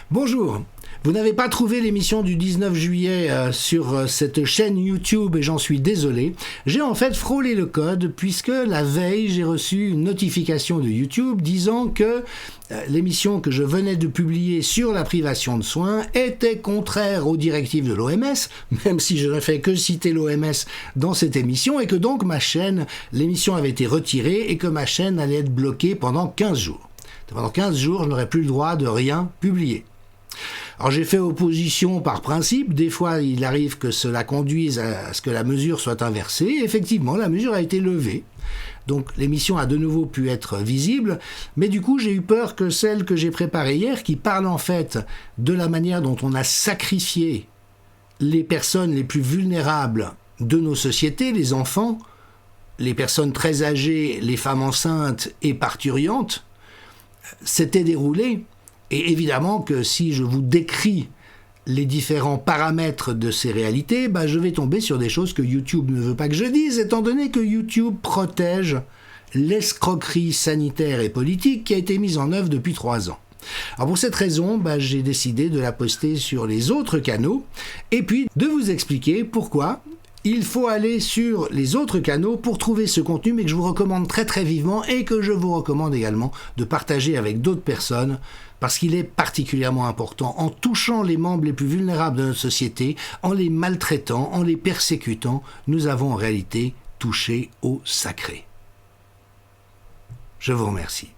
Bonjour, vous n'avez pas trouvé l'émission du 19 juillet sur cette chaîne YouTube et j'en suis désolé. J'ai en fait frôlé le code puisque la veille j'ai reçu une notification de YouTube disant que l'émission que je venais de publier sur la privation de soins était contraire aux directives de l'OMS, même si je ne fais que citer l'OMS dans cette émission, et que donc l'émission avait été retirée et que ma chaîne allait être bloquée pendant 15 jours. Pendant 15 jours, je n'aurais plus le droit de rien publier. Alors j'ai fait opposition par principe, des fois il arrive que cela conduise à ce que la mesure soit inversée, effectivement la mesure a été levée, donc l'émission a de nouveau pu être visible, mais du coup j'ai eu peur que celle que j'ai préparée hier, qui parle en fait de la manière dont on a sacrifié les personnes les plus vulnérables de nos sociétés, les enfants, les personnes très âgées, les femmes enceintes et parturiantes, s'était déroulée. Et évidemment que si je vous décris les différents paramètres de ces réalités, je vais tomber sur des choses que YouTube ne veut pas que je dise, étant donné que YouTube protège l'escroquerie sanitaire et politique qui a été mise en œuvre depuis 3 ans. Alors pour cette raison, j'ai décidé de la poster sur les autres canaux, et puis de vous expliquer pourquoi il faut aller sur les autres canaux pour trouver ce contenu, mais que je vous recommande très très vivement et que je vous recommande également de partager avec d'autres personnes, parce qu'il est particulièrement important, en touchant les membres les plus vulnérables de notre société, en les maltraitant, en les persécutant, nous avons en réalité touché au sacré. Je vous remercie.